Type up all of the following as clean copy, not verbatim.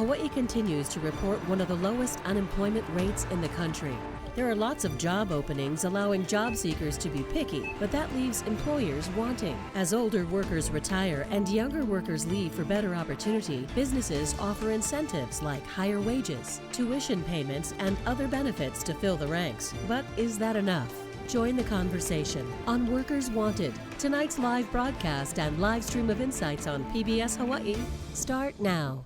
Hawaii continues to report one of the lowest unemployment rates in the country. There are lots of job openings allowing job seekers to be picky, but that leaves employers wanting. As older workers retire and younger workers leave for better opportunity, businesses offer incentives like higher wages, tuition payments, and other benefits to fill the ranks. But is that enough? Join the conversation on Workers Wanted. Tonight's live broadcast and live stream of insights on PBS Hawaiʻi start now.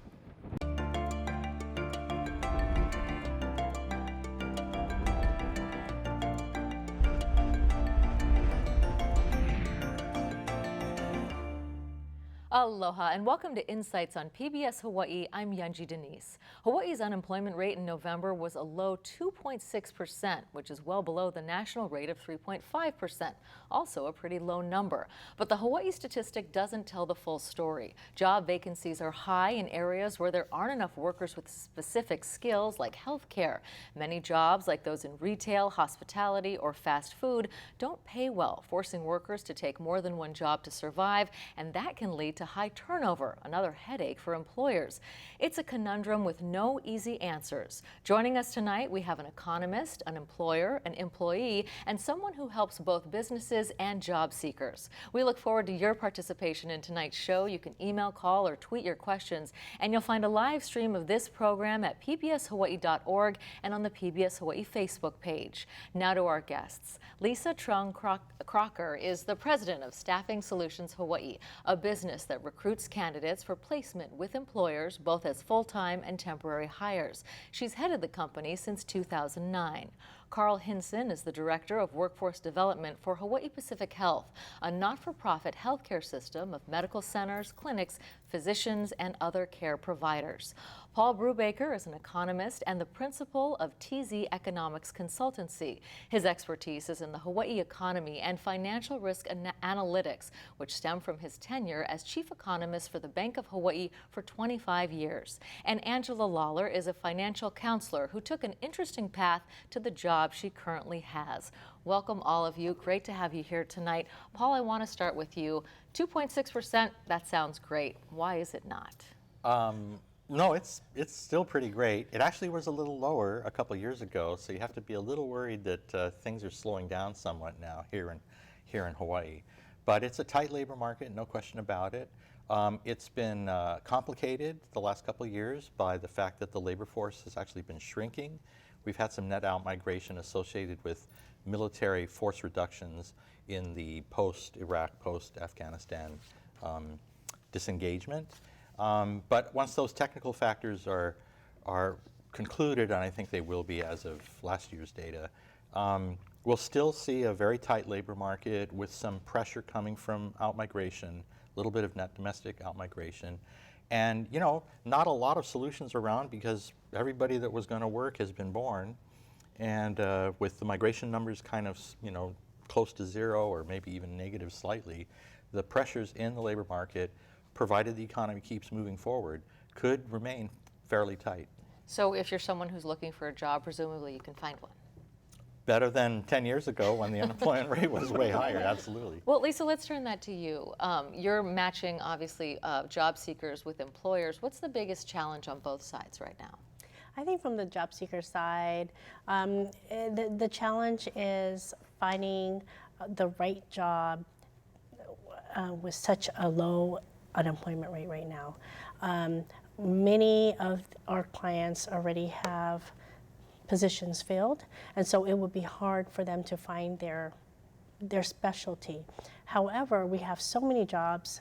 Aloha and welcome to Insights on PBS Hawaii. I'm Yunji Denise. Hawaii's unemployment rate in November was a low 2.6%, which is well below the national rate of 3.5%. Also a pretty low number. But the Hawaii statistic doesn't tell the full story. Job vacancies are high in areas where there aren't enough workers with specific skills like healthcare. Many jobs, like those in retail, hospitality, or fast food, don't pay well, forcing workers to take more than one job to survive, and that can lead to high turnover, another headache for employers. It's a conundrum with no easy answers. Joining us tonight, we have an economist, an employer, an employee, and someone who helps both businesses and job seekers. We look forward to your participation in tonight's show. You can email, call, or tweet your questions, and you'll find a live stream of this program at pbshawaii.org and on the PBS Hawaii Facebook page. Now to our guests. Lisa Trung Crocker is the president of Staffing Solutions Hawaii, a business that recruits candidates for placement with employers, both as full-time and temporary hires. She's headed the company since 2009. Carl Hinson is the Director of Workforce Development for Hawaii Pacific Health, a not-for-profit healthcare system of medical centers, clinics, physicians, and other care providers. Paul Brubaker is an economist and the principal of TZ Economics Consultancy. His expertise is in the Hawaii economy and financial risk analytics, which stem from his tenure as chief economist for the Bank of Hawaii for 25 years. And Angela Lawler is a financial counselor who took an interesting path to the job she currently has. Welcome all of you. Great to have you here tonight. Paul, I want to start with you. 2.6%, that sounds great. Why is it not? No, it's still pretty great. It actually was a little lower a couple years ago, so you have to be a little worried that things are slowing down somewhat now here in Hawaii. But it's a tight labor market, no question about it. It's been complicated the last couple of years by the fact that the labor force has actually been shrinking. We've had some net out migration associated with military force reductions in the post-Iraq, post-Afghanistan disengagement. But once those technical factors are concluded, and I think they will be as of last year's data, we'll still see a very tight labor market with some pressure coming from outmigration, a little bit of net domestic outmigration. And, you know, not a lot of solutions around because everybody that was going to work has been born. And with the migration numbers kind of, you know, close to zero or maybe even negative slightly, the pressures in the labor market, provided the economy keeps moving forward, could remain fairly tight. So if you're someone who's looking for a job, presumably you can find one. Better than 10 years ago when the unemployment rate was way higher, absolutely. Well, Lisa, let's turn that to you. You're matching, obviously, job seekers with employers. What's the biggest challenge on both sides right now? I think from the job seeker side, the challenge is finding the right job with such a low unemployment rate right now. Many of our clients already have positions filled, and so it would be hard for them to find their specialty. However, we have so many jobs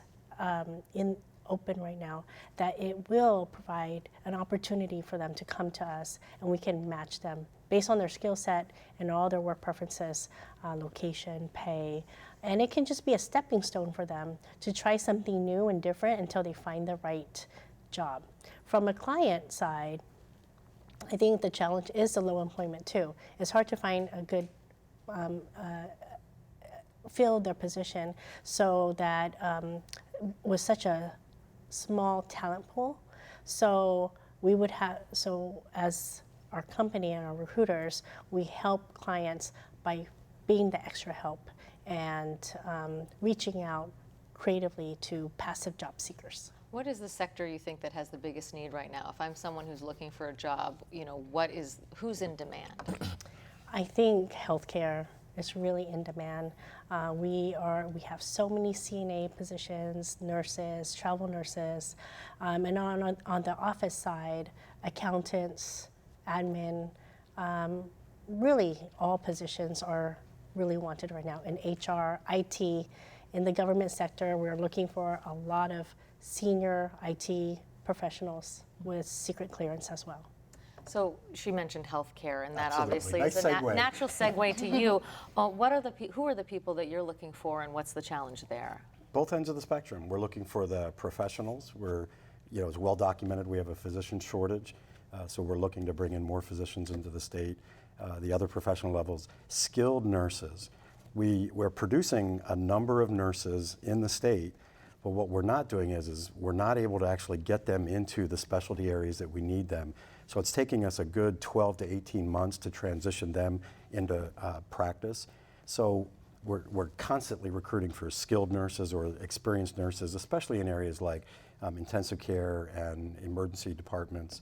open right now that it will provide an opportunity for them to come to us, and we can match them based on their skill set and all their work preferences, location, pay, and it can just be a stepping stone for them to try something new and different until they find the right job. From a client side, I think the challenge is the low employment too. It's hard to find a good fill their position, so that with such a small talent pool, so we would have, so as our company and our recruiters, we help clients by being the extra help and reaching out creatively to passive job seekers. What is the sector you think that has the biggest need right now? If I'm someone who's looking for a job, who's in demand? I think healthcare is really in demand. We have so many CNA positions, nurses, travel nurses, and on the office side, accountants, admin, really all positions are really wanted right now in HR, IT. In the government sector, we're looking for a lot of senior IT professionals with secret clearance as well. So she mentioned healthcare, and that Absolutely. obviously Nice is a segue. natural segue to you. Who are the people that you're looking for, and what's the challenge there? Both ends of the spectrum. We're looking for the professionals. It's well documented we have a physician shortage, so we're looking to bring in more physicians into the state. The other professional levels, skilled nurses. We're producing a number of nurses in the state, but what we're not doing is we're not able to actually get them into the specialty areas that we need them. So it's taking us a good 12 to 18 months to transition them into practice. So we're constantly recruiting for skilled nurses or experienced nurses, especially in areas like intensive care and emergency departments.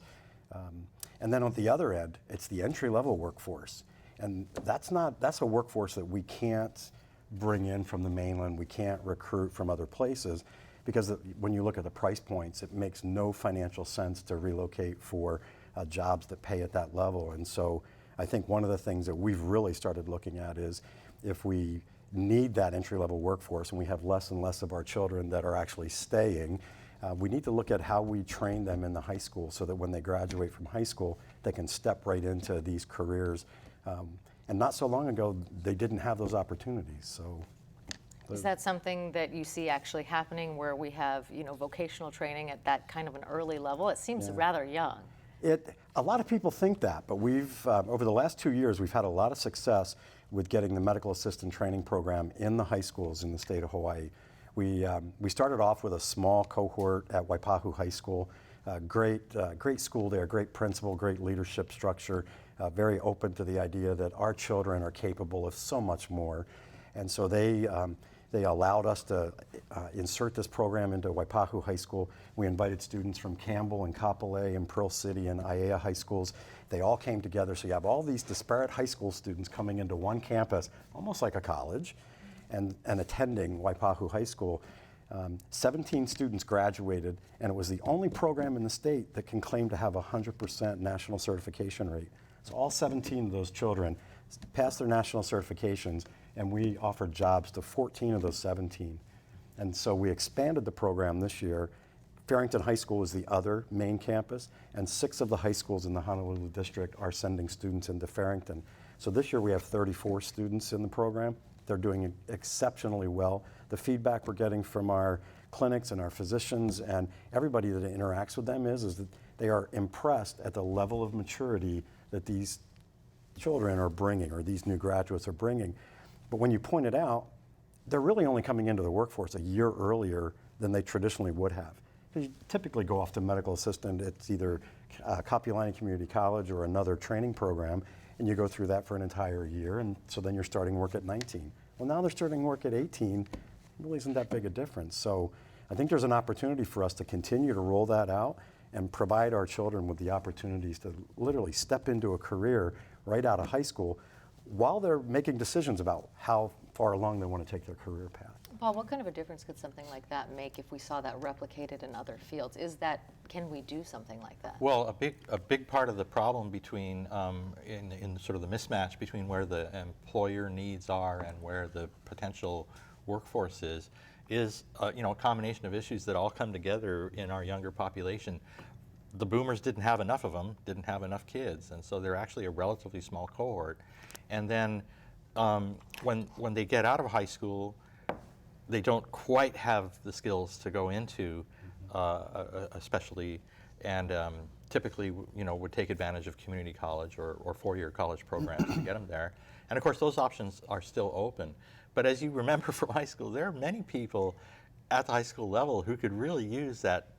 And then on the other end, it's the entry-level workforce. And that's a workforce that we can't bring in from the mainland. We can't recruit from other places because when you look at the price points, it makes no financial sense to relocate for jobs that pay at that level. And so I think one of the things that we've really started looking at is if we need that entry-level workforce and we have less and less of our children that are actually staying, we need to look at how we train them in the high school so that when they graduate from high school, they can step right into these careers. And not so long ago, they didn't have those opportunities. So, is that something that you see actually happening where we have, vocational training at that kind of an early level? It seems rather young. A lot of people think that, but we've, over the last 2 years, we've had a lot of success with getting the medical assistant training program in the high schools in the state of Hawaii. We started off with a small cohort at Waipahu High School. Great school there, great principal, great leadership structure, very open to the idea that our children are capable of so much more. And so they allowed us to insert this program into Waipahu High School. We invited students from Campbell and Kapolei and Pearl City and Aiea high schools. They all came together. So you have all these disparate high school students coming into one campus, almost like a college, and attending Waipahu High School. 17 students graduated, and it was the only program in the state that can claim to have a 100% national certification rate. So all 17 of those children passed their national certifications, and we offered jobs to 14 of those 17. And so we expanded the program this year. Farrington High School is the other main campus, and 6 of the high schools in the Honolulu district are sending students into Farrington. So this year we have 34 students in the program. They're doing exceptionally well. The feedback we're getting from our clinics and our physicians and everybody that interacts with them is that they are impressed at the level of maturity that these children are bringing or these new graduates are bringing. But when you point it out, they're really only coming into the workforce a year earlier than they traditionally would have. You typically go off to medical assistant, it's either Kapiolani Community College or another training program, and you go through that for an entire year, and so then you're starting work at 19. Well, now they're starting work at 18. It really isn't that big a difference. So I think there's an opportunity for us to continue to roll that out and provide our children with the opportunities to literally step into a career right out of high school while they're making decisions about how far along they want to take their career path. Paul, what kind of a difference could something like that make if we saw that replicated in other fields? Can we do something like that? Well, a big part of the problem between, in sort of the mismatch between where the employer needs are and where the potential workforce is a combination of issues that all come together in our younger population. The boomers didn't have enough of them, didn't have enough kids, and so they're actually a relatively small cohort. And then when they get out of high school, they don't quite have the skills to go into a specialty, and typically, would take advantage of community college or four-year college programs to get them there. And of course, those options are still open. But as you remember from high school, there are many people at the high school level who could really use that,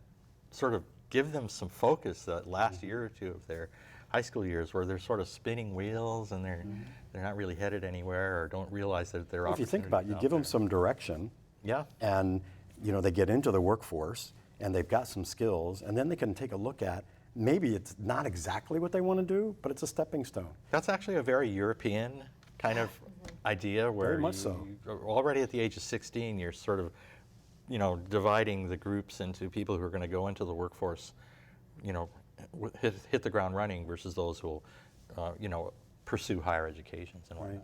sort of give them some focus that last year or two of their high school years where they're sort of spinning wheels and they're not really headed anywhere or don't realize that they're If you think about it, you give them some direction. Yeah. And they get into the workforce and they've got some skills, and then they can take a look at, maybe it's not exactly what they want to do, but it's a stepping stone. That's actually a very European kind of idea where Very much so. Already at the age of 16, you're sort of, dividing the groups into people who are going to go into the workforce, hit the ground running versus those who will, pursue higher educations and whatnot.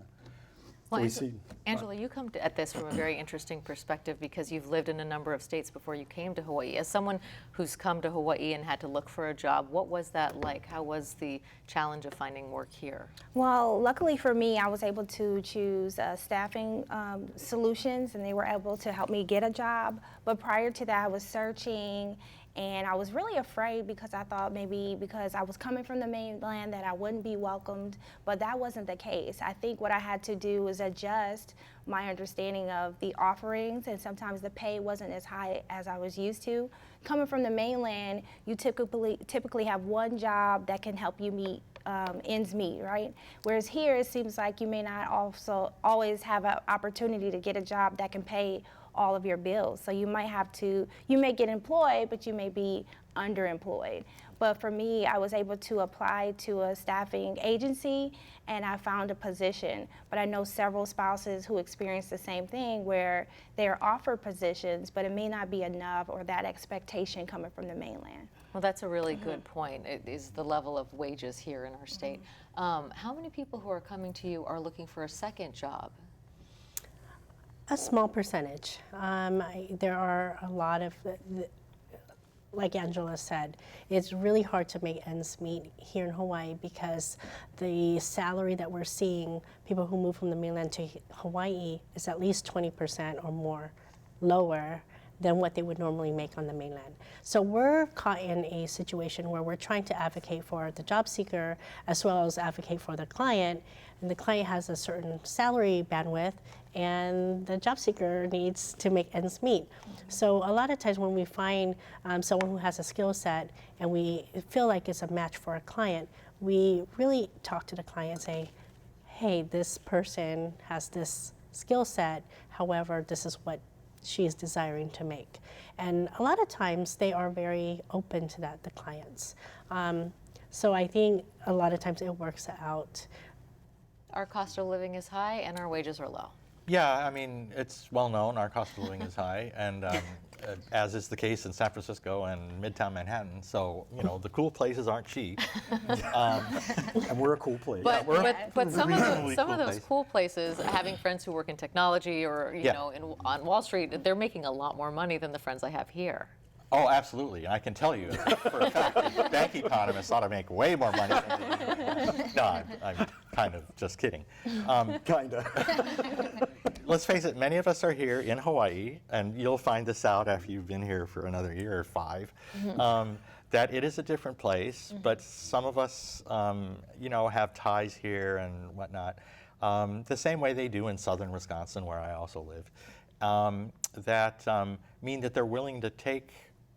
Well, we see- Angela, you come at this from a very interesting perspective because you've lived in a number of states before you came to Hawaii. As someone who's come to Hawaii and had to look for a job, what was that like? How was the challenge of finding work here? Well, luckily for me, I was able to choose staffing solutions, and they were able to help me get a job. But prior to that, I was searching, and I was really afraid because I thought maybe because I was coming from the mainland that I wouldn't be welcomed, but that wasn't the case. I think what I had to do was adjust my understanding of the offerings, and sometimes the pay wasn't as high as I was used to. Coming from the mainland, you typically have one job that can help you meet ends meet, right? Whereas here, it seems like you may not also always have an opportunity to get a job that can pay all of your bills. So you may get employed, but you may be underemployed. But for me, I was able to apply to a staffing agency, and I found a position. But I know several spouses who experience the same thing, where they're offered positions, but it may not be enough, or that expectation coming from the mainland. Well, that's a really good point. It is the level of wages here in our state. How many people who are coming to you are looking for a second job? A small percentage. There are a lot of, like Angela said, it's really hard to make ends meet here in Hawaii because the salary that we're seeing, people who move from the mainland to Hawaii, is at least 20% or more lower than what they would normally make on the mainland. So we're caught in a situation where we're trying to advocate for the job seeker as well as advocate for the client, and the client has a certain salary bandwidth, and the job seeker needs to make ends meet. So a lot of times when we find someone who has a skill set and we feel like it's a match for a client, we really talk to the client and say, hey, this person has this skill set, however, this is what she is desiring to make. And a lot of times they are very open to that, the clients. So I think a lot of times it works out. Our cost of living is high and our wages are low. Yeah, I mean, it's well known our cost of living is high, and as is the case in San Francisco and Midtown Manhattan. So, the cool places aren't cheap. And we're a cool place. But some reasonably of cool those place. cool places, having friends who work in technology or on Wall Street, they're making a lot more money than the friends I have here. Oh, absolutely. And I can tell you for a fact that bank economists ought to make way more money than they do. No, I'm kind of just kidding. Kind of. Let's face it, many of us are here in Hawaii, and you'll find this out after you've been here for another year or 5, that it is a different place, but some of us, have ties here and whatnot, the same way they do in southern Wisconsin, where I also live, that mean that they're willing to take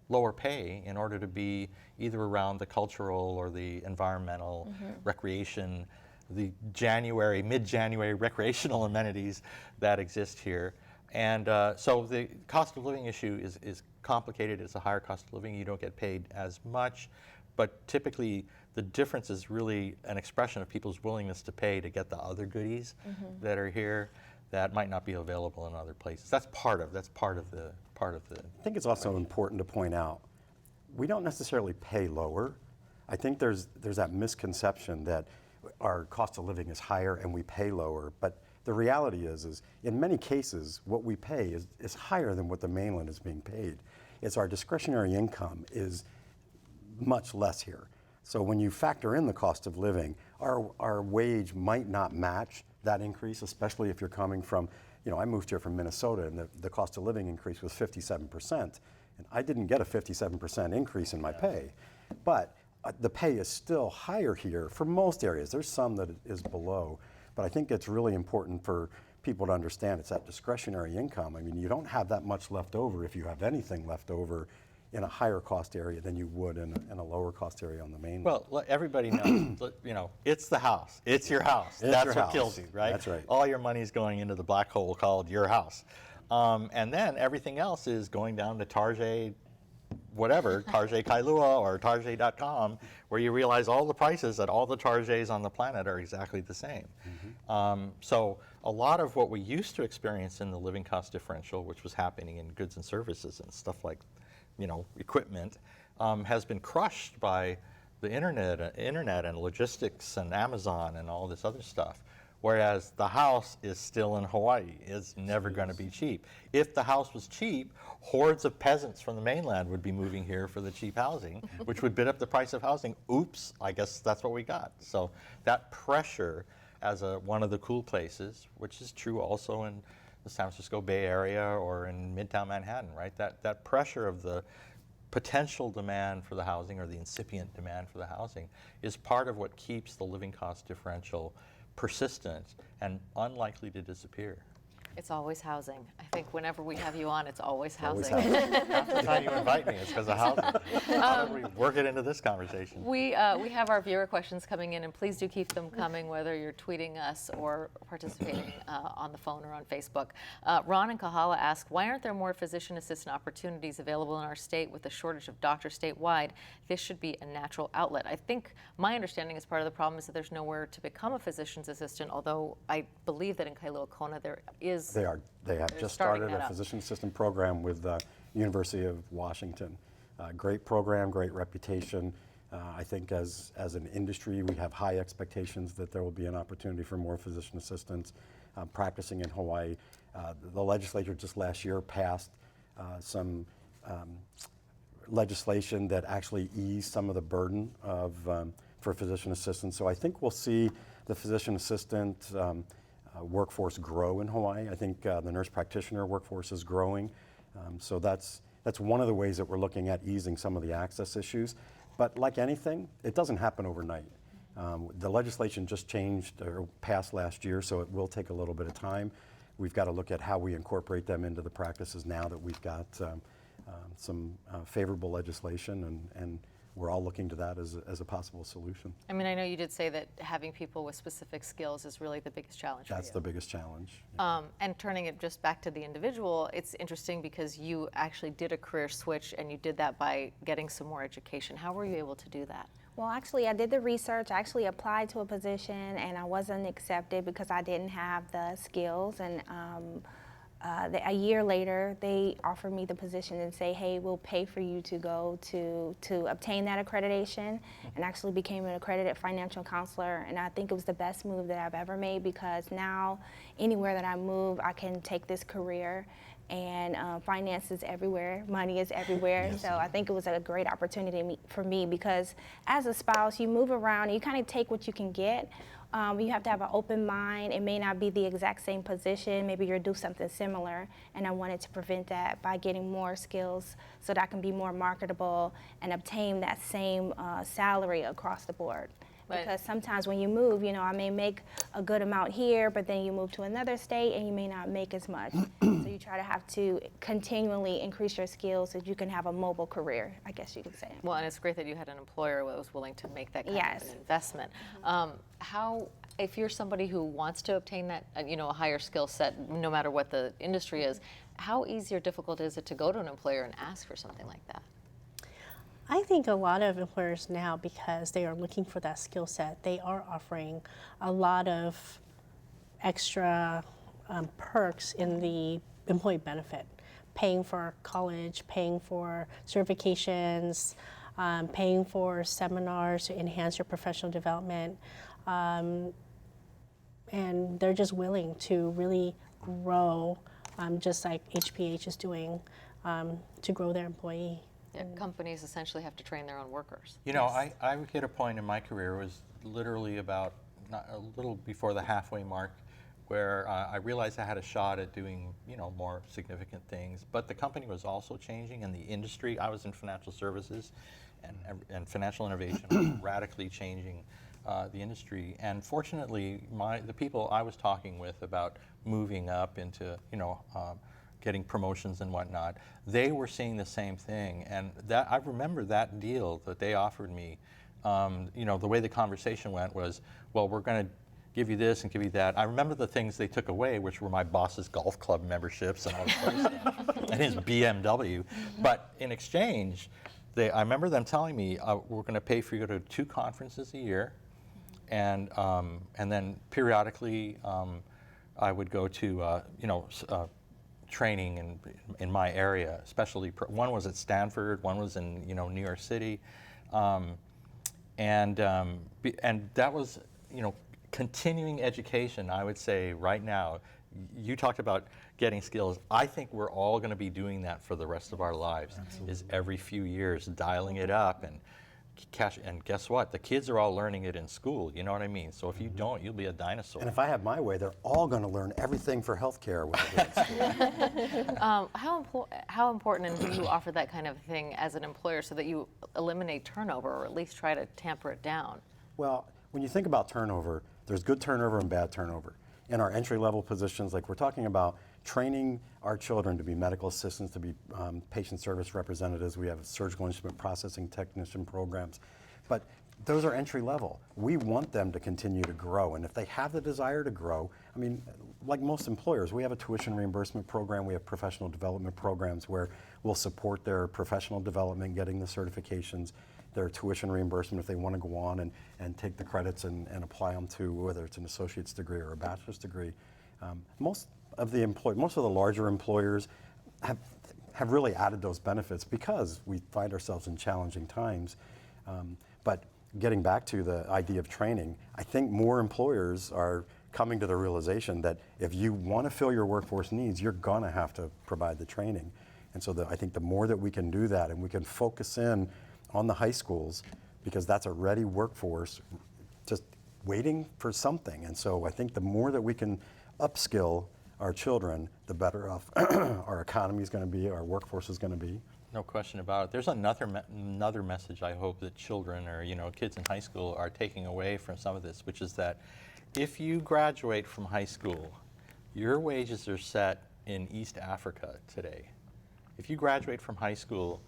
lower pay in order to be either around the cultural or the environmental recreation, the mid-January recreational amenities that exist here. And so the cost of living issue is complicated. It's a higher cost of living. You don't get paid as much, but typically the difference is really an expression of people's willingness to pay to get the other goodies that are here that might not be available in other places. That's part of the. I think it's also important to point out, we don't necessarily pay lower. I think there's that misconception that our cost of living is higher and we pay lower, but the reality is in many cases, what we pay is higher than what the mainland is being paid. It's our discretionary income is much less here. So when you factor in the cost of living, our wage might not match that increase, especially if you're coming from, I moved here from Minnesota, and the cost of living increase was 57%, and I didn't get a 57% increase in my pay. But the pay is still higher here for most areas. There's some that is below, but I think it's really important for people to understand it's that discretionary income. I mean, you don't have that much left over, if you have anything left over, in a higher cost area than you would in a lower cost area on the mainland. Well, everybody knows, it's the house. It's your house. That's your what house. kills you, right? That's right. All your money's going into the black hole called your house. And then everything else is going down to Tarjay, whatever, Tarjay Kailua or Tarjay.com, where you realize all the prices at all the Tarjays on the planet are exactly the same. So a lot of what we used to experience in the living cost differential, which was happening in goods and services and stuff like, equipment, has been crushed by the internet and logistics and Amazon and all this other stuff. Whereas the house is still in Hawaii, is never going to be cheap. If the house was cheap, hordes of peasants from the mainland would be moving here for the cheap housing, which would bid up the price of housing. Oops, I guess that's what we got. So that pressure as one of the cool places, which is true also in the San Francisco Bay Area or in Midtown Manhattan, right? That pressure of the potential demand for the housing or the incipient demand for the housing is part of what keeps the living cost differential persistent and unlikely to disappear. It's always housing. I think whenever we have you on, it's always Always housing. Half the time you invite me, it's because of housing. How do we work it into this conversation? We have our viewer questions coming in, and please do keep them coming, whether you're tweeting us or participating on the phone or on Facebook. Ron and Kahala ask, why aren't there more physician assistant opportunities available in our state with a shortage of doctors statewide? This should be a natural outlet. I think my understanding is part of the problem is that there's nowhere to become a physician's assistant, although I believe that in Kailua Kona there is. They have just started a physician assistant program with the University of Washington. Great program, great reputation. I think as an industry, we have high expectations that there will be an opportunity for more physician assistants practicing in Hawaii. The legislature just last year passed some legislation that actually eased some of the burden for physician assistants. So I think we'll see the physician assistant workforce grow in Hawaii. I think the nurse practitioner workforce is growing. So that's one of the ways that we're looking at easing some of the access issues. But like anything, it doesn't happen overnight. The legislation just changed or passed last year, so it will take a little bit of time. We've got to look at how we incorporate them into the practices now that we've got some favorable legislation, and we're all looking to that as a possible solution. I mean, I know you did say that having people with specific skills is really the biggest challenge for you. That's the biggest challenge. And turning it just back to the individual, it's interesting because you actually did a career switch and you did that by getting some more education. How were you able to do that? Well, actually, I did the research. I actually applied to a position, and I wasn't accepted because I didn't have the skills. And a year later, they offered me the position and say, hey, we'll pay for you to go to obtain that accreditation, and actually became an accredited financial counselor. And I think it was the best move that I've ever made, because now anywhere that I move, I can take this career, and finance is everywhere, money is everywhere. Yes. So I think it was a great opportunity for me, because as a spouse, you move around and you kind of take what you can get. You have to have an open mind. It may not be the exact same position. Maybe you'll do something similar. And I wanted to prevent that by getting more skills so that I can be more marketable and obtain that same salary across the board. Right. Because sometimes when you move, I may make a good amount here, but then you move to another state and you may not make as much. So you try to have to continually increase your skills so that you can have a mobile career, I guess you could say. Well, and it's great that you had an employer that was willing to make that kind yes. of an investment. If you're somebody who wants to obtain that, a higher skill set, no matter what the industry is, how easy or difficult is it to go to an employer and ask for something like that? I think a lot of employers now, because they are looking for that skill set, they are offering a lot of extra perks in the employee benefit, paying for college, paying for certifications, paying for seminars to enhance your professional development. And they're just willing to really grow, just like HPH is doing, to grow their employee. Yeah, companies essentially have to train their own workers. I hit a point in my career, it was literally about a little before the halfway mark, where I realized I had a shot at doing more significant things. But the company was also changing, and the industry. I was in financial services, and financial innovation was radically changing the industry. And fortunately, the people I was talking with about moving up into getting promotions and whatnot, they were seeing the same thing. And that I remember that deal that they offered me. The way the conversation went was, well, we're going to give you this and give you that. I remember the things they took away, which were my boss's golf club memberships and all this other stuff, and his BMW. But in exchange, I remember them telling me, we're going to pay for you to go to 2 conferences a year, and then periodically I would go to training in my area, especially one was at Stanford, one was in New York City, and that was continuing education. I would say right now, you talked about getting skills. I think we're all going to be doing that for the rest of our lives. Absolutely. Is every few years dialing it up and and guess what? The kids are all learning it in school. You know what I mean? So if you don't, you'll be a dinosaur. And if I have my way, they're all going to learn everything for healthcare when they go to school. How important, and do you offer that kind of thing as an employer so that you eliminate turnover or at least try to tamper it down? Well, when you think about turnover, there's good turnover and bad turnover. In our entry-level positions, like we're talking about training our children to be medical assistants, to be patient service representatives. We have surgical instrument processing technician programs. But those are entry level. We want them to continue to grow. And if they have the desire to grow, I mean, like most employers, we have a tuition reimbursement program. We have professional development programs where we'll support their professional development, getting the certifications, their tuition reimbursement if they want to go on and take the credits and apply them to whether it's an associate's degree or a bachelor's degree. Most of the larger employers have really added those benefits because we find ourselves in challenging times. But getting back to the idea of training, I think more employers are coming to the realization that if you want to fill your workforce needs, you're going to have to provide the training. And so I think the more that we can do that and we can focus in on the high schools, because that's a ready workforce just waiting for something. And so I think the more that we can upskill our children, the better off our economy is going to be, our workforce is going to be. No question about it. There's another message I hope that children or kids in high school are taking away from some of this, which is that if you graduate from high school, your wages are set in East Africa today. If you graduate from high school,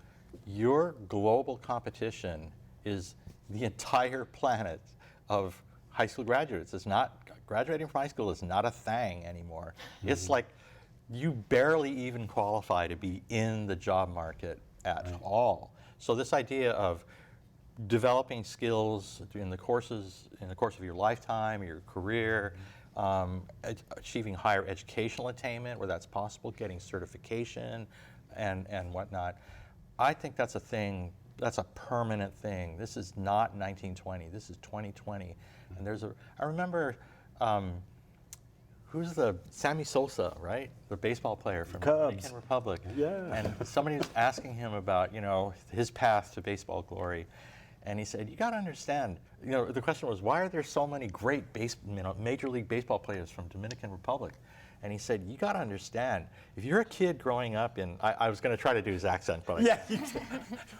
your global competition is the entire planet of high school graduates. It's not, graduating from high school is not a thing anymore. Mm-hmm. It's like you barely even qualify to be in the job market at all. So this idea of developing skills in the course of your lifetime, your career, achieving higher educational attainment where that's possible, getting certification and whatnot, I think that's a thing, that's a permanent thing. This is not 1920, this is 2020. And I remember, who's Sammy Sosa, right? The baseball player from the Dominican Republic. Yeah. And somebody was asking him about, his path to baseball glory. And he said, you got to understand, the question was, why are there so many great Major League Baseball players from Dominican Republic? And he said, you got to understand, if you're a kid growing up in, I was going to try to do his accent, but yeah, I was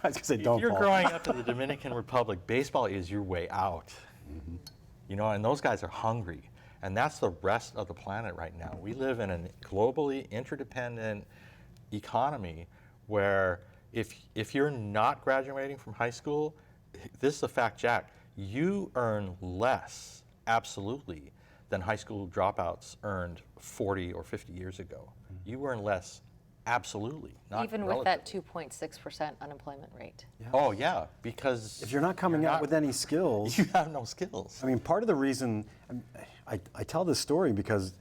going to say, don't. If you're growing up in the Dominican Republic, baseball is your way out. Mm-hmm. And those guys are hungry. And that's the rest of the planet right now. We live in a globally interdependent economy where if you're not graduating from high school, this is a fact, Jack, you earn less, absolutely, than high school dropouts earned 40 or 50 years ago. Mm-hmm. You earn less, absolutely, not even relatively. With that 2.6% unemployment rate. Yeah. Oh yeah, because if you're not coming out with any skills, you have no skills. I mean, part of the reason I tell this story because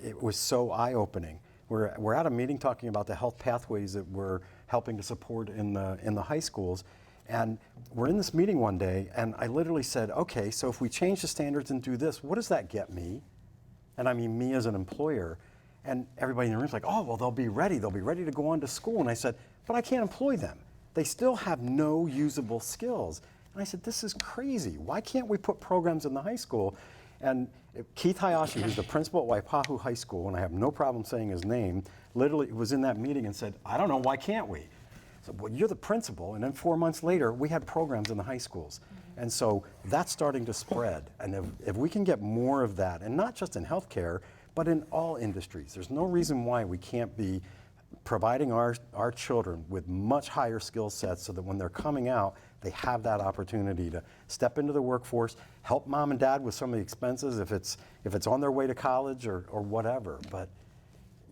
it was so eye-opening. We're at a meeting talking about the health pathways that we're helping to support in the high schools. And we're in this meeting one day, and I literally said, okay, so if we change the standards and do this, what does that get me? And I mean me as an employer. And everybody in the room's like, oh, well, they'll be ready to go on to school. And I said, but I can't employ them. They still have no usable skills. And I said, this is crazy. Why can't we put programs in the high school? And Keith Hayashi, who's the principal at Waipahu High School, and I have no problem saying his name, literally was in that meeting and said, I don't know, why can't we? So, well, you're the principal, and then 4 months later, we had programs in the high schools. Mm-hmm. And so that's starting to spread. And if we can get more of that, and not just in healthcare, but in all industries, there's no reason why we can't be providing our children with much higher skill sets so that when they're coming out, they have that opportunity to step into the workforce, help mom and dad with some of the expenses if it's on their way to college or whatever. But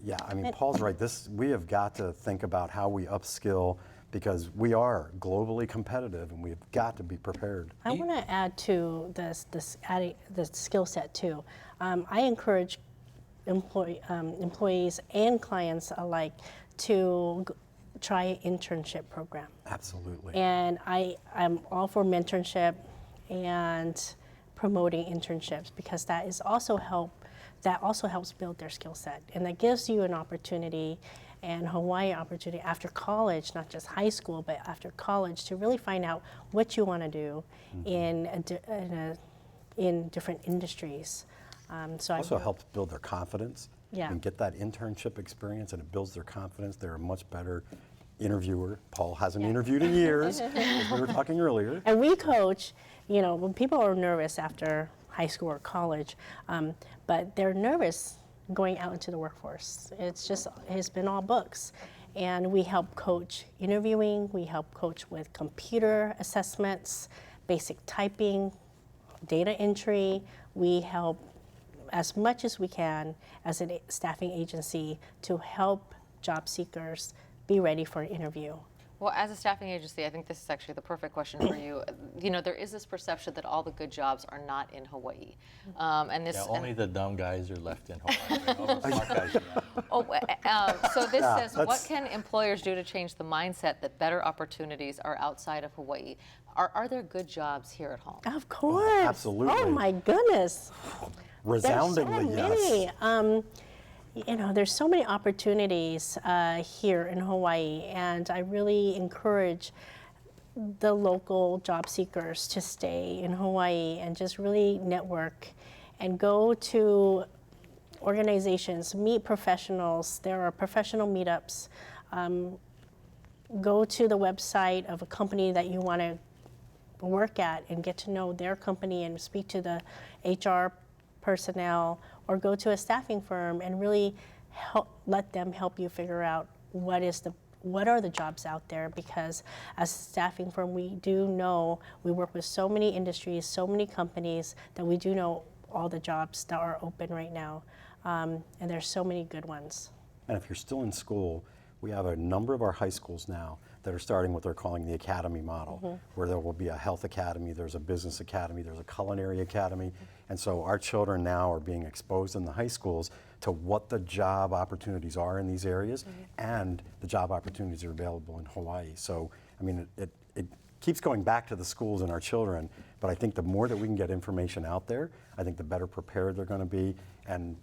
yeah, I mean, Paul's right. We have got to think about how we upskill, because we are globally competitive and we've got to be prepared. I want to add to adding the skill set too. I encourage employees and clients alike to try an internship program. Absolutely. And I'm all for mentorship and promoting internships, because that also helps build their skill set, and that gives you an opportunity and Hawaii opportunity after college, not just high school, but after college, to really find out what you want to do in different industries. So also helps build their confidence. Yeah. And get that internship experience, and it builds their confidence. They're a much better interviewer. Paul hasn't interviewed in years, as we were talking earlier. And we coach, when people are nervous after high school or college, but they're nervous going out into the workforce. It's been all books. And we help coach interviewing, we help coach with computer assessments, basic typing, data entry. We help as much as we can as a staffing agency to help job seekers be ready for an interview. Well, as a staffing agency, I think this is actually the perfect question for you. There is this perception that all the good jobs are not in Hawaii. Only the dumb guys are left in Hawaii. All the smart guys are out. So this says, what can employers do to change the mindset that better opportunities are outside of Hawaii? Are there good jobs here at home? Of course. Absolutely. Oh my goodness. Resoundingly, There's so yes. many. There's so many opportunities here in Hawaii, and I really encourage the local job seekers to stay in Hawaii and just really network and go to organizations, meet professionals. There are professional meetups. Go to the website of a company that you want to work at and get to know their company and speak to the HR personnel, or go to a staffing firm and really let them help you figure out what are the jobs out there, because as a staffing firm, we do know we work with so many industries, so many companies, that we do know all the jobs that are open right now, and there's so many good ones. And if you're still in school, we have a number of our high schools now that are starting what they're calling the academy model, where there will be a health academy, there's a business academy, there's a culinary academy. And so our children now are being exposed in the high schools to what the job opportunities are in these areas, and the job opportunities are available in Hawaii. So, I mean, it keeps going back to the schools and our children, but I think the more that we can get information out there, I think the better prepared they're going to be, and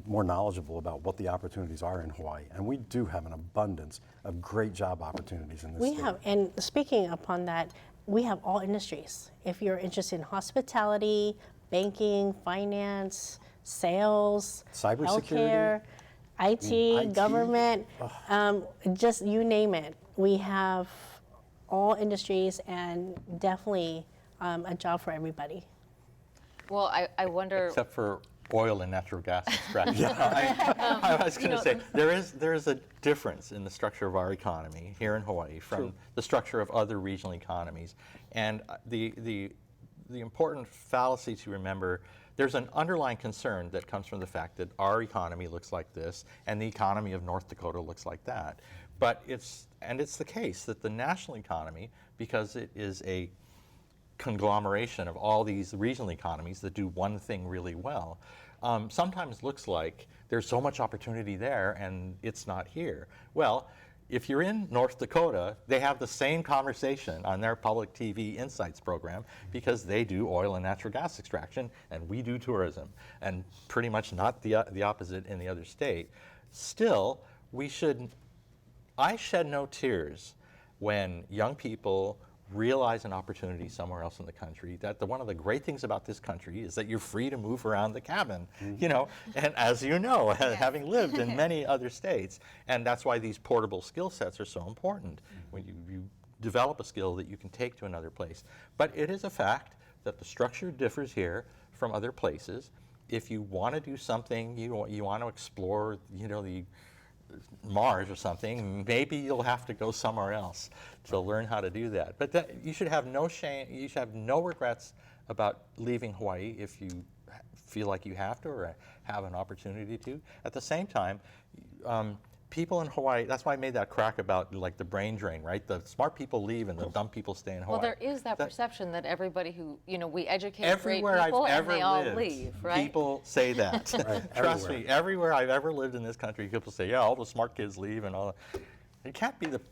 more knowledgeable about what the opportunities are in Hawaii. And we do have an abundance of great job opportunities in this state. We have, and speaking upon that, we have all industries. If you're interested in hospitality, banking, finance, sales, cybersecurity, healthcare, IT, government, just you name it. We have all industries, and definitely a job for everybody. Well, I wonder. Except for oil and natural gas extraction. I was going to say, there is a difference in the structure of our economy here in Hawaii from the structure of other regional economies. And the important fallacy to remember, there's an underlying concern that comes from the fact that our economy looks like this and the economy of North Dakota looks like that. But it's the case that the national economy, because it is a conglomeration of all these regional economies that do one thing really well, sometimes looks like there's so much opportunity there and it's not here. Well, if you're in North Dakota, they have the same conversation on their public TV Insights program, because they do oil and natural gas extraction and we do tourism, and pretty much not the opposite in the other state. Still, I shed no tears when young people realize an opportunity somewhere else in the country. That one of the great things about this country is that you're free to move around the cabin, and as you know, having lived in many other states, and that's why these portable skill sets are so important. When you develop a skill that you can take to another place. But it is a fact that the structure differs here from other places. If you want to do something, you want to explore, Mars or something, maybe you'll have to go somewhere else to learn how to do that. But you should have no shame, you should have no regrets about leaving Hawaii if you feel like you have to or have an opportunity to. At the same time, people in Hawaii, that's why I made that crack about like the brain drain, right? The smart people leave and the dumb people stay in Hawaii. Well, there is that perception that everybody who, we educate great everywhere people I've and ever they all lived, leave, right? people say that. Right, Trust everywhere. me, everywhere I've ever lived in this country, people say, yeah, all the smart kids leave and all that. It can't be the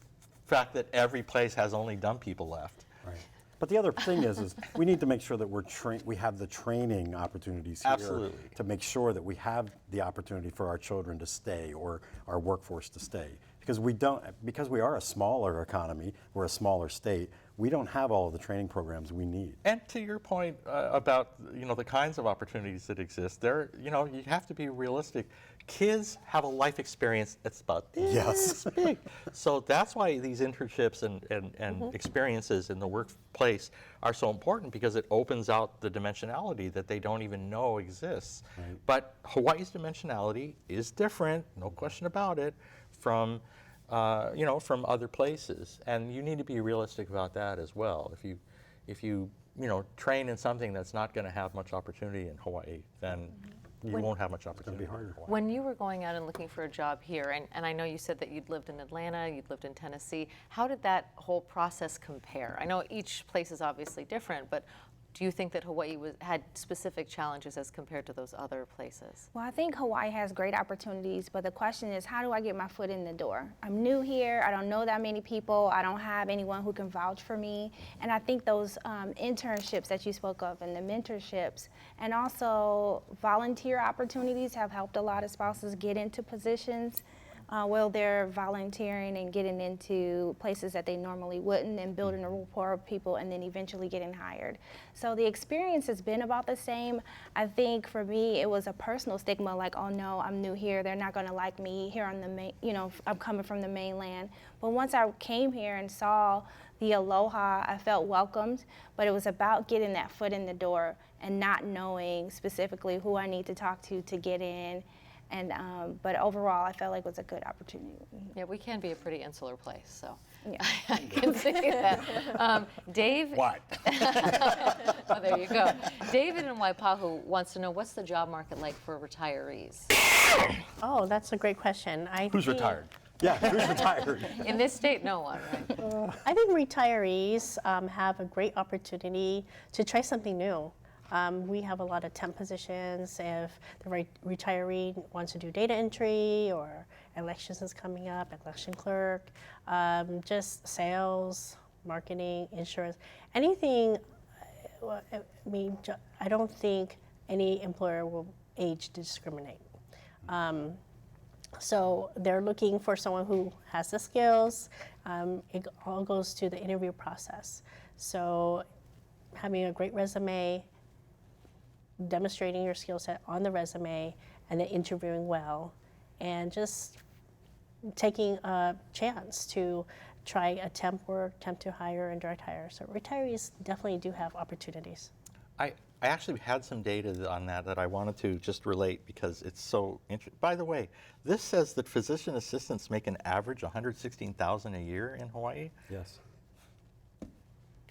fact that every place has only dumb people left. Right. But the other thing is we need to make sure that we have the training opportunities here Absolutely. to make sure that we have the opportunity for our children to stay or our workforce to stay. Because we are a smaller economy, we're a smaller state, we don't have all of the training programs we need. And to your point about the kinds of opportunities that exist, you have to be realistic. Kids have a life experience that's about this big. So that's why these internships and experiences in the workplace are so important, because it opens out the dimensionality that they don't even know exists. Right. But Hawaii's dimensionality is different, no question about it, from from other places, and you need to be realistic about that as well. If you train in something that's not going to have much opportunity in Hawaii, then you won't have much opportunity. It's going to be harder. When you were going out and looking for a job here, and I know you said that you'd lived in Atlanta, you'd lived in Tennessee, how did that whole process compare? I know each place is obviously different, but do you think that Hawaii had specific challenges as compared to those other places? Well, I think Hawaii has great opportunities, but the question is, how do I get my foot in the door? I'm new here, I don't know that many people, I don't have anyone who can vouch for me, and I think those internships that you spoke of and the mentorships and also volunteer opportunities have helped a lot of spouses get into positions while they're volunteering and getting into places that they normally wouldn't and building a rapport with people and then eventually getting hired. So the experience has been about the same. I think for me it was a personal stigma, like, oh no, I'm new here, they're not gonna like me here on the main, I'm coming from the mainland. But once I came here and saw the aloha, I felt welcomed, but it was about getting that foot in the door and not knowing specifically who I need to talk to get in. And but overall, I felt like it was a good opportunity. Yeah, we can be a pretty insular place, so Yeah. I can see that. Dave? What? Oh, there you go. David in Waipahu wants to know, what's the job market like for retirees? Oh, that's a great question. Who's retired? Yeah, who's retired? In this state, no one, right? I think retirees have a great opportunity to try something new. We have a lot of temp positions. If the retiree wants to do data entry, or elections is coming up, election clerk, just sales, marketing, insurance, anything. I don't think any employer will age discriminate. So they're looking for someone who has the skills. It all goes to the interview process. So having a great resume, demonstrating your skill set on the resume, and then interviewing well, and just taking a chance to try a temp work, temp to hire, and direct hire. So retirees definitely do have opportunities. I actually had some data on that I wanted to just relate, because it's so interesting. By the way, this says that physician assistants make an average $116,000 a year in Hawaii. Yes.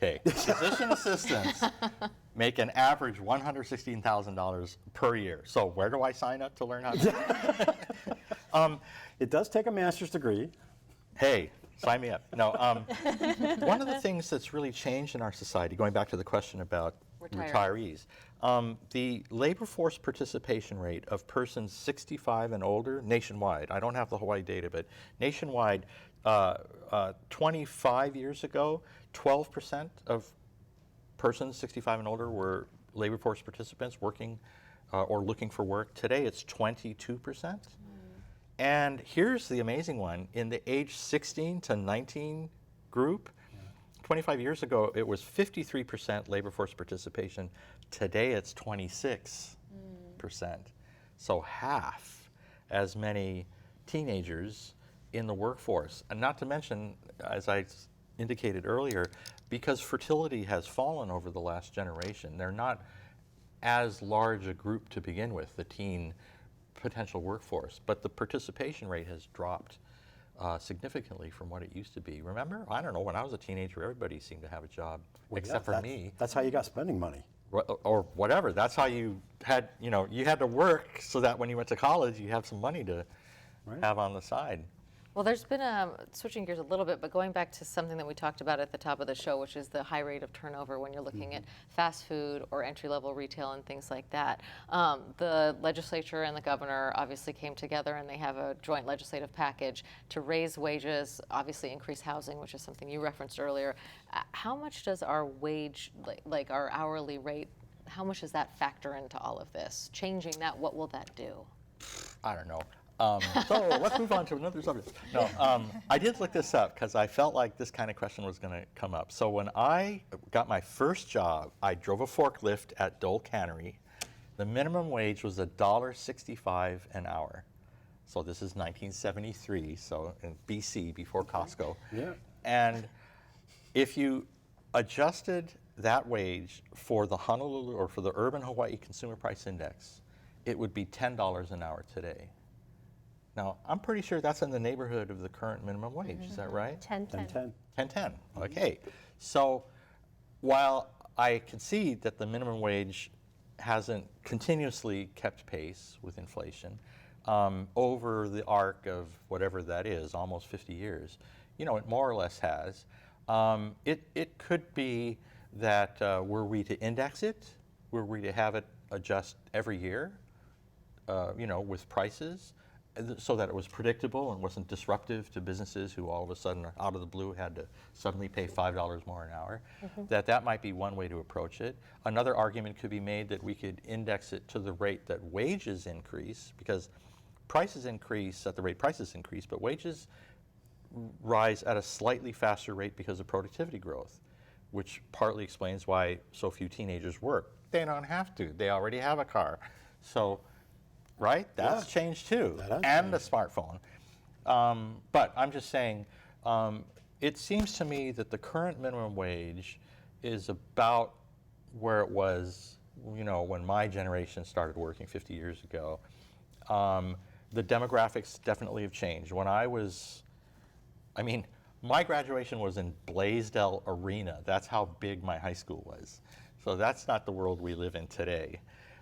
Okay, physician assistants make an average $116,000 per year. So where do I sign up to learn how to? It does take a master's degree. Hey, sign me up. No, one of the things that's really changed in our society, going back to the question about retirees, the labor force participation rate of persons 65 and older nationwide, I don't have the Hawaii data, but nationwide, 25 years ago, 12% of persons 65 and older were labor force participants working or looking for work. Today it's 22%. And here's the amazing one. In the age 16 to 19 group, 25 years ago it was 53% labor force participation. Today it's 26%. So half as many teenagers in the workforce. And not to mention, as I indicated earlier, because fertility has fallen over the last generation, they're not as large a group to begin with, the teen potential workforce, but the participation rate has dropped significantly from what it used to be. Remember, I don't know, when I was a teenager, everybody seemed to have a job, except for me. That's how you got spending money. Or whatever. That's how you had, you had to work so that when you went to college, you have some money to have on the side. Well, there's been switching gears a little bit, but going back to something that we talked about at the top of the show, which is the high rate of turnover when you're looking at fast food or entry-level retail and things like that. The legislature and the governor obviously came together, and they have a joint legislative package to raise wages, obviously increase housing, which is something you referenced earlier. How much does our wage, like our hourly rate, how much does that factor into all of this? Changing that, what will that do? I don't know. So let's move on to another subject. No, I did look this up because I felt like this kind of question was going to come up. So when I got my first job, I drove a forklift at Dole Cannery. The minimum wage was $1.65 an hour. So this is 1973, so in BC, before Costco. Yeah. And if you adjusted that wage for the Honolulu or for the urban Hawaii Consumer Price Index, it would be $10 an hour today. Now, I'm pretty sure that's in the neighborhood of the current minimum wage. Is that right? 10-10. 10.10. Okay. So while I concede that the minimum wage hasn't continuously kept pace with inflation over the arc of whatever that is, almost 50 years, it more or less has. It could be that were we to index it, were we to have it adjust every year, with prices, so that it was predictable and wasn't disruptive to businesses who all of a sudden, out of the blue, had to suddenly pay $5 more an hour, that might be one way to approach it. Another argument could be made that we could index it to the rate that wages increase, because prices increase at the rate prices increase, but wages rise at a slightly faster rate because of productivity growth, which partly explains why so few teenagers work. They don't have to. They already have a car. So, right? That's changed too. And a smartphone. But I'm just saying, it seems to me that the current minimum wage is about where it was, when my generation started working 50 years ago. The demographics definitely have changed. When my graduation was in Blaisdell Arena. That's how big my high school was. So that's not the world we live in today.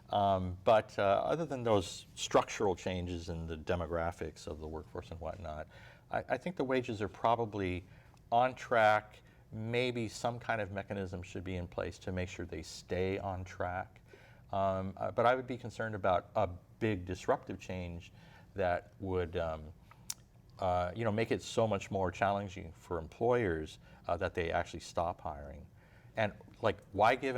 But other than those structural changes in the demographics of the workforce and whatnot, I think the wages are probably on track. Maybe some kind of mechanism should be in place to make sure they stay on track. But I would be concerned about a big disruptive change that would make it so much more challenging for employers that they actually stop hiring. And why give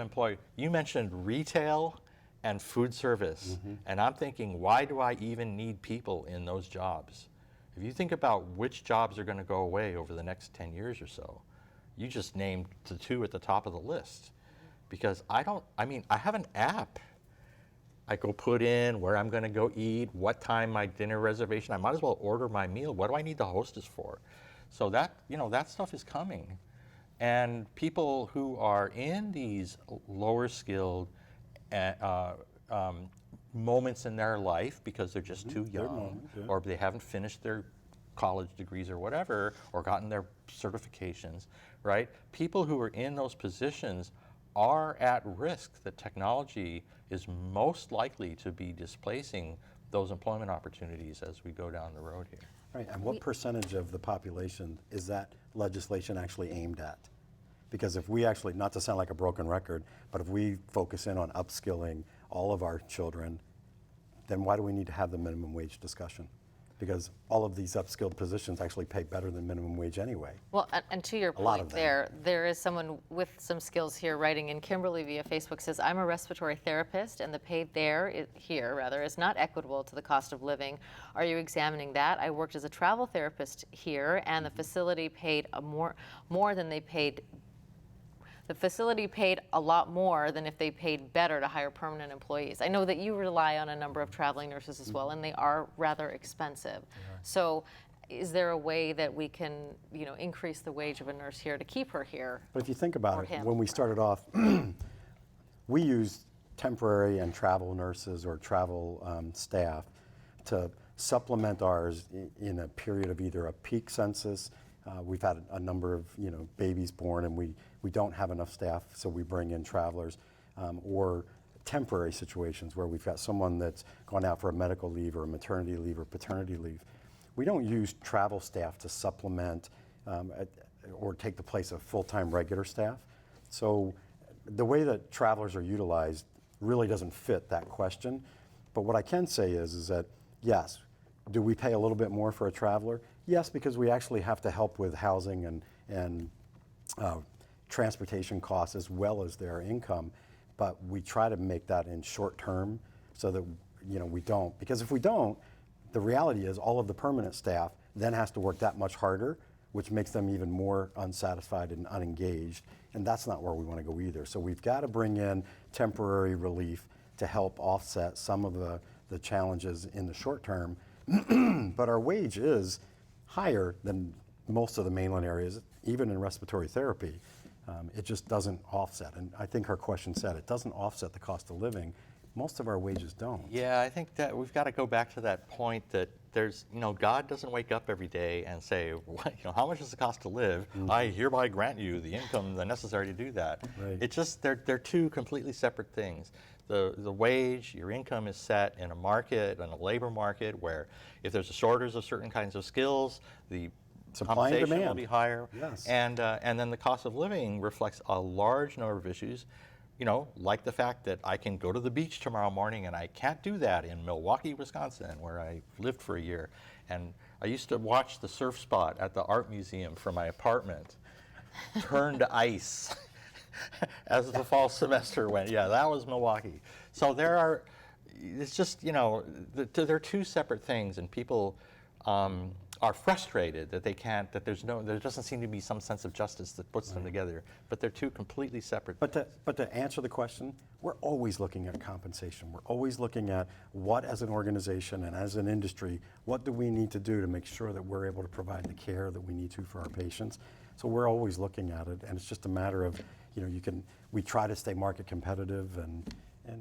you mentioned retail and food service, and I'm thinking, why do I even need people in those jobs? If you think about which jobs are going to go away over the next 10 years or so, you just named the two at the top of the list. Because I have an app. I go put in where I'm going to go eat, what time my dinner reservation. I might as well order my meal. What do I need the hostess for? So that stuff is coming. And people who are in these lower skilled moments in their life because they're just too young, or they haven't finished their college degrees or whatever, or gotten their certifications, right? People who are in those positions are at risk that technology is most likely to be displacing those employment opportunities as we go down the road here. Right, and what percentage of the population is that legislation actually aimed at? Because if we actually, not to sound like a broken record, but if we focus in on upskilling all of our children, then why do we need to have the minimum wage discussion? Because all of these upskilled positions actually pay better than minimum wage anyway. Well, and to your point there is someone with some skills here writing in. Kimberly via Facebook says, I'm a respiratory therapist and the pay here is not equitable to the cost of living. Are you examining that? I worked as a travel therapist here and the facility paid more than they paid. The facility paid a lot more than if they paid better to hire permanent employees. I know that you rely on a number of traveling nurses as well, and they are rather expensive. So is there a way that we can, increase the wage of a nurse here to keep her here? But if you think about it, when we started off, we used temporary and travel nurses or travel staff to supplement ours in a period of either a peak census. We've had a number of babies born, and we don't have enough staff, so we bring in travelers, or temporary situations where we've got someone that's gone out for a medical leave or a maternity leave or paternity leave. We don't use travel staff to supplement or take the place of full-time regular staff. So the way that travelers are utilized really doesn't fit that question. But what I can say is that, yes, do we pay a little bit more for a traveler? Yes, because we actually have to help with housing and transportation costs as well as their income. But we try to make that in short term so that we don't. Because if we don't, the reality is all of the permanent staff then has to work that much harder, which makes them even more unsatisfied and unengaged. And that's not where we want to go either. So we've got to bring in temporary relief to help offset some of the challenges in the short term. But our wage is higher than most of the mainland areas, even in respiratory therapy. It just doesn't offset. And I think our question said it doesn't offset the cost of living. Most of our wages don't. Yeah, I think that we've got to go back to that point that there's, God doesn't wake up every day and say, how much does it cost to live? I hereby grant you the income necessary to do that. Right. It's just, they're two completely separate things. The wage, your income is set in a market, in a labor market, where if there's a shortage of certain kinds of skills, the supply and compensation demand will be higher. Yes. And then the cost of living reflects a large number of issues, like the fact that I can go to the beach tomorrow morning and I can't do that in Milwaukee, Wisconsin, where I lived for a year. And I used to watch the surf spot at the art museum from my apartment turn to ice as the fall semester went. Yeah, that was Milwaukee. So it's just, they're two separate things, and people are frustrated that there doesn't seem to be some sense of justice that puts them together, but they're two completely separate. But to answer the question, we're always looking at compensation. We're always looking at what, as an organization and as an industry, what do we need to do to make sure that we're able to provide the care that we need to for our patients. So we're always looking at it, and it's just a matter of, we try to stay market competitive, and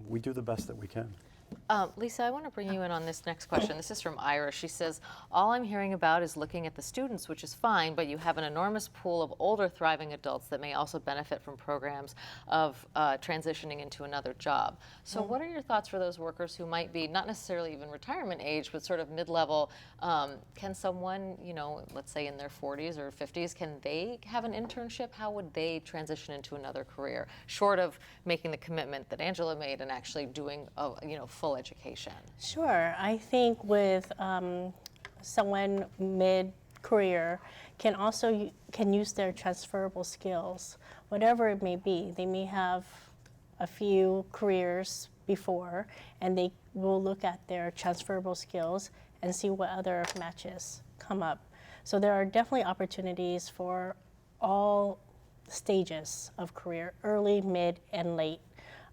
we do the best that we can. Lisa, I want to bring you in on this next question. This is from Ira. She says, all I'm hearing about is looking at the students, which is fine, but you have an enormous pool of older thriving adults that may also benefit from programs of transitioning into another job. So what are your thoughts for those workers who might be not necessarily even retirement age, but sort of mid-level? Can someone, let's say in their 40s or 50s, can they have an internship? How would they transition into another career, short of making the commitment that Angela made and actually doing full education? Sure. I think with someone mid-career can use their transferable skills, whatever it may be. They may have a few careers before, and they will look at their transferable skills and see what other matches come up. So there are definitely opportunities for all stages of career, early, mid, and late,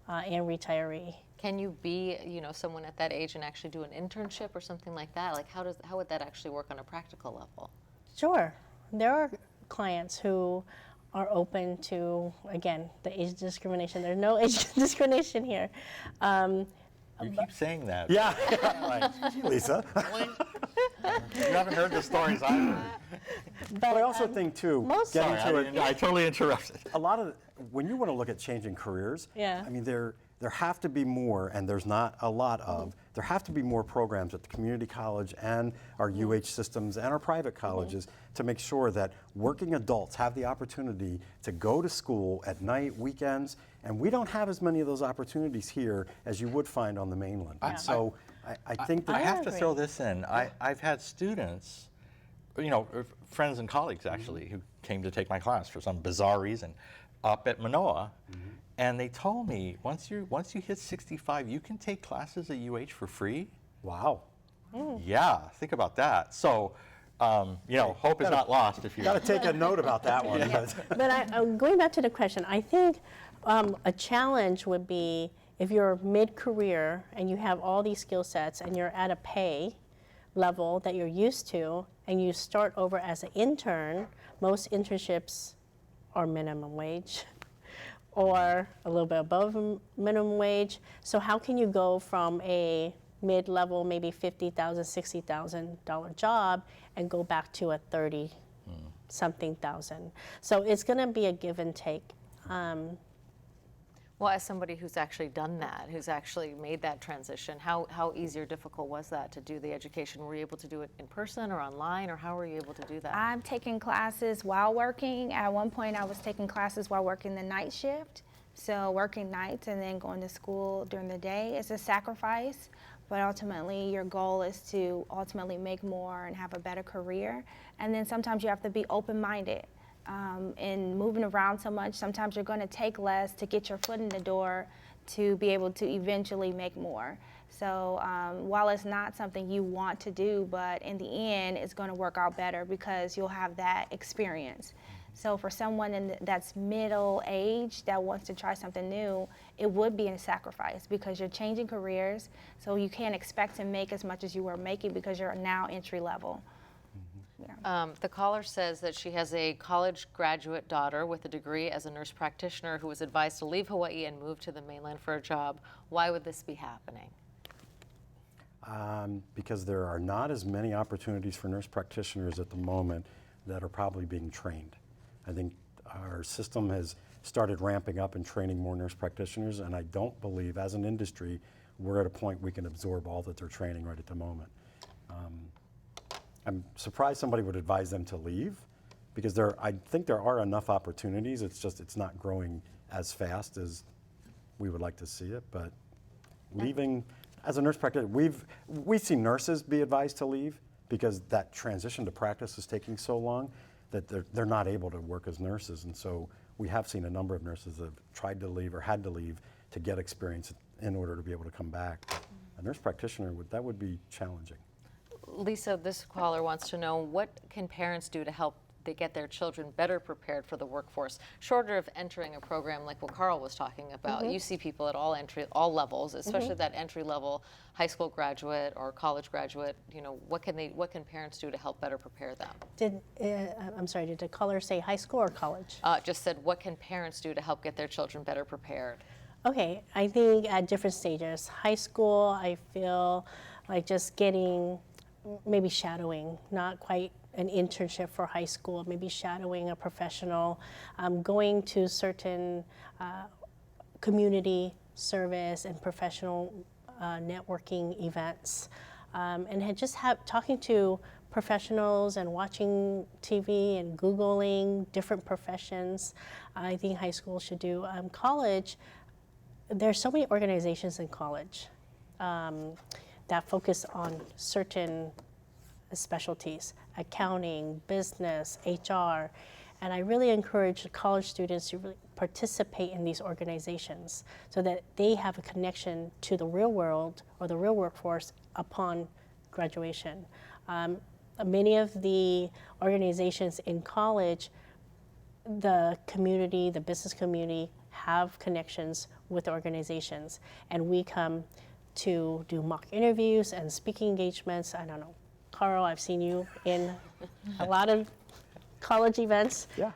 and retiree. Can you be, someone at that age and actually do an internship or something like that? Like, how would that actually work on a practical level? Sure. There are clients who are open to, again, the age discrimination. There's no age discrimination here. You keep saying that. Yeah. Like, Lisa. you haven't heard the stories I've heard. But I also think, too, I totally interrupted. a lot of, when you want to look at changing careers, Yeah. I mean, there have to be more, and there's not a lot of, there have to be more programs at the community college and our UH systems and our private colleges to make sure that working adults have the opportunity to go to school at night, weekends, and we don't have as many of those opportunities here as you would find on the mainland. Yeah. So I think that I have to agree. throw this in. I've had students, friends and colleagues actually, who came to take my class for some bizarre reason up at Manoa. And they told me, once you hit 65, you can take classes at UH for free. wow. Yeah, think about that. So, hope is not lost if you. Got to take a note about that one. But going back to the question, I think a challenge would be if you're mid-career and you have all these skill sets and you're at a pay level that you're used to, and you start over as an intern. Most internships are minimum wage or a little bit above minimum wage. So how can you go from a mid-level, maybe $50,000, $60,000 job and go back to a 30 something thousand. So it's going to be a give and take. Well, as somebody who's actually done that, who's actually made that transition, how easy or difficult was that to do the education? Were you able to do it in person or online, or how were you able to do that? I'm taking classes while working. At one point, I was taking classes while working the night shift. So working nights and then going to school during the day is a sacrifice, but ultimately your goal is to ultimately make more and have a better career. And then sometimes you have to be open-minded. And moving around so much, sometimes you're going to take less to get your foot in the door to be able to eventually make more. So while it's not something you want to do, but in the end, it's going to work out better because you'll have that experience. So for someone that's middle age that wants to try something new, it would be a sacrifice because you're changing careers, so you can't expect to make as much as you were making because you're now entry level. Yeah. The caller says that she has a college graduate daughter with a degree as a nurse practitioner who was advised to leave Hawaii and move to the mainland for a job. Why would this be happening? Because there are not as many opportunities for nurse practitioners at the moment that are probably being trained. I think our system has started ramping up and training more nurse practitioners, and I don't believe, as an industry, we're at a point we can absorb all that they're training right at the moment. I'm surprised somebody would advise them to leave, because I think there are enough opportunities. It's just it's not growing as fast as we would like to see it. But leaving as a nurse practitioner, we see nurses be advised to leave because that transition to practice is taking so long that they're not able to work as nurses. And so we have seen a number of nurses that have tried to leave or had to leave to get experience in order to be able to come back. A nurse practitioner, that would be challenging. Lisa, this caller wants to know, what can parents do to help they get their children better prepared for the workforce, shorter of entering a program like what Carl was talking about? You see people at all levels, especially that entry level high school graduate or college graduate. You know, what can parents do to help better prepare them? I'm sorry, did the caller say high school or college? Just said, what can parents do to help get their children better prepared? Okay, I think at different stages. High school, I feel like just getting maybe shadowing, not quite an internship for high school, maybe shadowing a professional, going to certain community service and professional networking events, and talking to professionals and watching TV and Googling different professions. I think high school should do. College, there's so many organizations in college that focus on certain specialties, accounting, business, HR, and I really encourage college students to really participate in these organizations so that they have a connection to the real world or the real workforce upon graduation. Many of the organizations in college, the community, the business community, have connections with organizations, and we come to do mock interviews and speaking engagements. I don't know, Carl, I've seen you in a lot of college events. Yeah.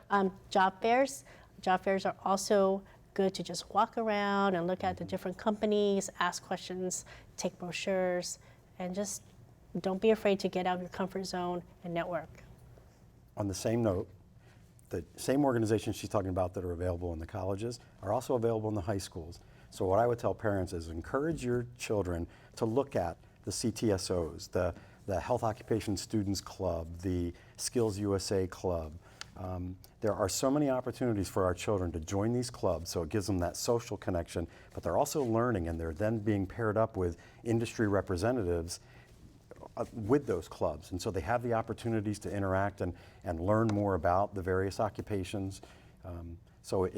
Job fairs. Job fairs are also good to just walk around and look at the different companies, ask questions, take brochures, and just don't be afraid to get out of your comfort zone and network. On the same note, the same organizations she's talking about that are available in the colleges are also available in the high schools. So what I would tell parents is encourage your children to look at the CTSOs, the Health Occupation Students Club, the Skills USA Club. There are so many opportunities for our children to join these clubs, so it gives them that social connection, but they're also learning, and they're then being paired up with industry representatives with those clubs. And so they have the opportunities to interact and learn more about the various occupations. So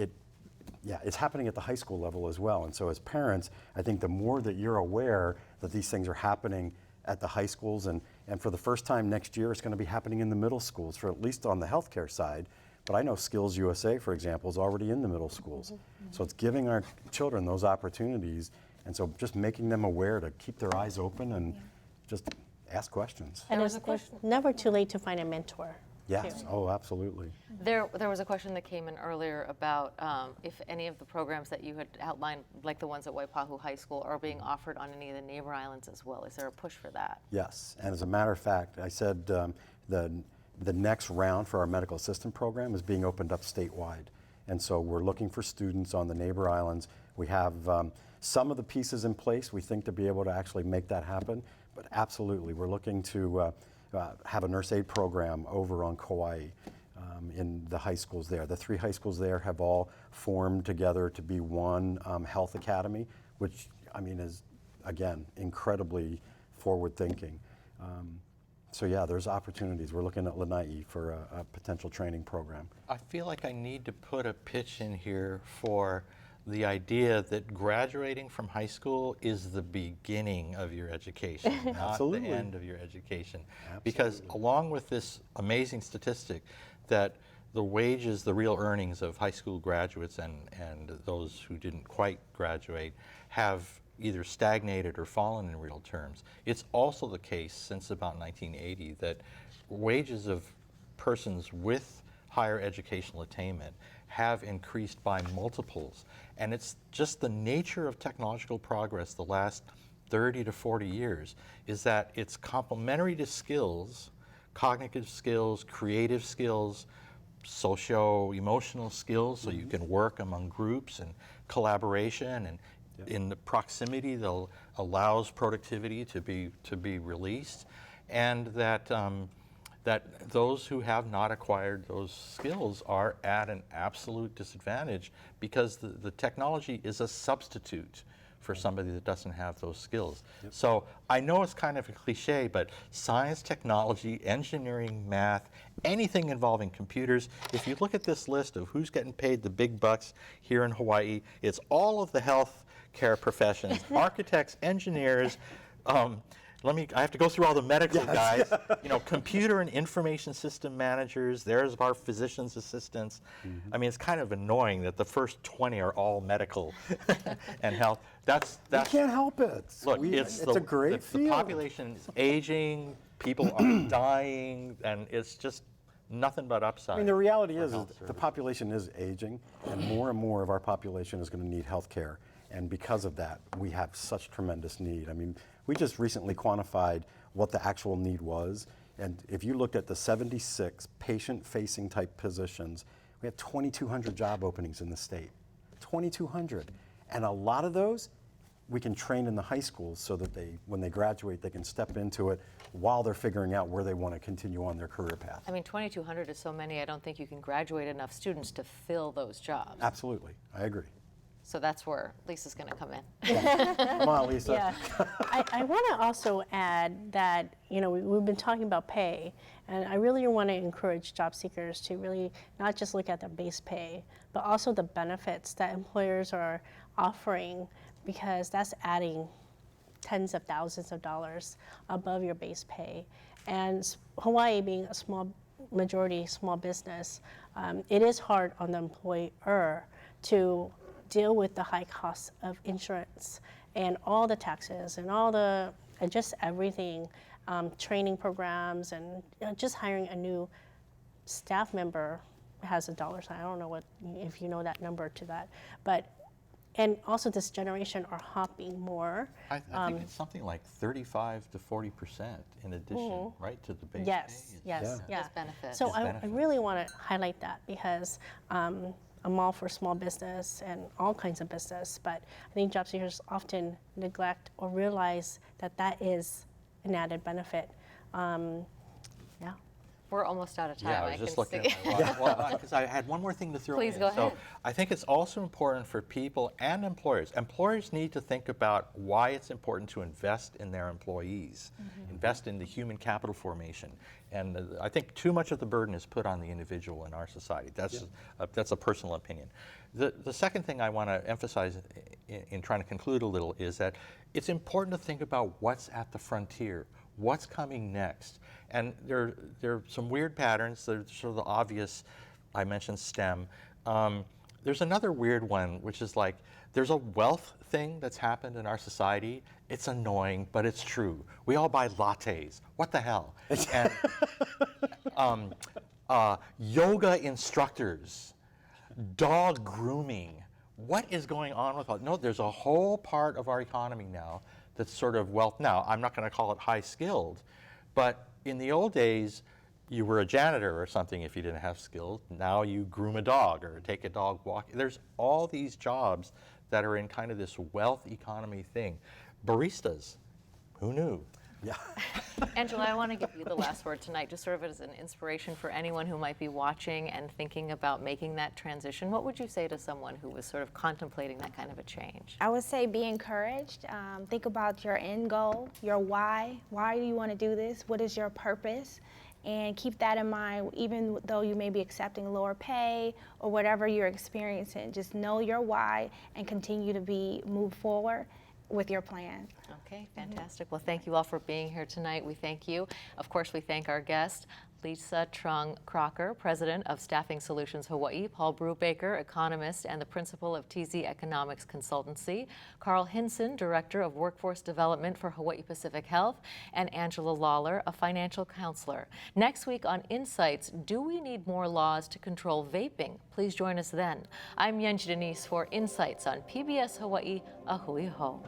it's happening at the high school level as well. And so as parents, I think the more that you're aware that these things are happening at the high schools, and for the first time next year, it's going to be happening in the middle schools, for at least on the healthcare side. But I know Skills USA, for example, is already in the middle schools. So it's giving our children those opportunities, and so just making them aware to keep their eyes open and just ask questions. And it's never too late to find a mentor. Yes, too. oh, absolutely. There was a question that came in earlier about if any of the programs that you had outlined, like the ones at Waipahu High School, are being offered on any of the neighbor islands as well. Is there a push for that? Yes, and as a matter of fact, I said the next round for our medical assistant program is being opened up statewide. And so we're looking for students on the neighbor islands. We have some of the pieces in place, we think, to be able to actually make that happen. But absolutely, we're looking to have a nurse aid program over on Kauai in the high schools there. The 3 high schools there have all formed together to be one health academy, which, I mean, is, again, incredibly forward-thinking. So yeah, there's opportunities. We're looking at Lanai for a potential training program. I feel like I need to put a pitch in here for the idea that graduating from high school is the beginning of your education, not Absolutely. the end of your education. Because along with this amazing statistic that the wages, the real earnings of high school graduates and those who didn't quite graduate have either stagnated or fallen in real terms. It's also the case since about 1980 that wages of persons with higher educational attainment have increased by multiples. And it's just the nature of technological progress the last 30 to 40 years is that it's complementary to skills, cognitive skills, creative skills, socio-emotional skills, so you can work among groups and collaboration, and in the proximity that allows productivity to be released, and that that those who have not acquired those skills are at an absolute disadvantage because the technology is a substitute for somebody that doesn't have those skills. So I know it's kind of a cliche, but science, technology, engineering, math, anything involving computers, if you look at this list of who's getting paid the big bucks here in Hawaii, it's all of the health care professions, architects, engineers, I have to go through all the medical guys, you know, computer and information system managers, there's our physician's assistants. I mean, it's kind of annoying that the first 20 are all medical and health. We can't help it. Look, it's a great field. The population is aging, people are dying, and it's just nothing but upside. I mean, the reality is the population is aging, and more of our population is going to need health care. And because of that, we have such tremendous need. I mean, we just recently quantified what the actual need was. And if you looked at the 76 patient-facing type positions, we have 2,200 job openings in the state. 2,200. And a lot of those, we can train in the high schools so that when they graduate, they can step into it while they're figuring out where they want to continue on their career path. I mean, 2,200 is so many, I don't think you can graduate enough students to fill those jobs. Absolutely, I agree. So that's where Lisa's going to come in. Come on, Lisa. Yeah, I want to also add that, you know, we've been talking about pay, and I really want to encourage job seekers to really not just look at their base pay, but also the benefits that employers are offering, because that's adding tens of thousands of dollars above your base pay. And Hawaii being a majority small business, it is hard on the employer to deal with the high costs of insurance and all the taxes and and just everything, training programs, and just hiring a new staff member has a dollar sign. I don't know if you know that number to that, and also this generation are hopping more. I think it's something like 35 to 40% in addition, right, to the base Yes, pay. yes, yeah. As benefits. So As I benefits. really want to highlight that because I'm all for small business and all kinds of business, but I think job seekers often neglect or realize that that is an added benefit. Yeah. We're almost out of time. Yeah, I was just can looking see. at my watch. Because I had one more thing to throw in. Please go So ahead. I think it's also important for people and employers. Employers need to think about why it's important to invest in their employees, invest in the human capital formation. And I think too much of the burden is put on the individual in our society. That's a personal opinion. The second thing I want to emphasize in trying to conclude a little is that it's important to think about what's at the frontier, what's coming next. And there are some weird patterns. There's sort of the obvious, I mentioned STEM. There's another weird one, which is like, there's a wealth thing that's happened in our society. It's annoying, but it's true. We all buy lattes. What the hell? And yoga instructors, dog grooming. What is going on with all? No, there's a whole part of our economy now that's sort of wealth. Now, I'm not going to call it high skilled, but in the old days, you were a janitor or something if you didn't have skills. Now you groom a dog or take a dog walk. There's all these jobs that are in kind of this wealth economy thing. Baristas, who knew? Yeah. Angela, I want to give you the last word tonight, just sort of as an inspiration for anyone who might be watching and thinking about making that transition. What would you say to someone who was sort of contemplating that kind of a change? I would say be encouraged. Think about your end goal, your why. Why do you want to do this? What is your purpose? And keep that in mind, even though you may be accepting lower pay or whatever you're experiencing. Just know your why and continue to move forward with your plan. Okay, fantastic. Well, thank you all for being here tonight. We thank you. Of course, we thank our guest, Lisa Trung Crocker, President of Staffing Solutions Hawaii, Paul Brubaker, economist and the principal of TZ Economics Consultancy, Carl Hinson, Director of Workforce Development for Hawaii Pacific Health, and Angela Lawler, a financial counselor. Next week on Insights, do we need more laws to control vaping? Please join us then. I'm Yanji Denise for Insights on PBS Hawaii. A hui hou.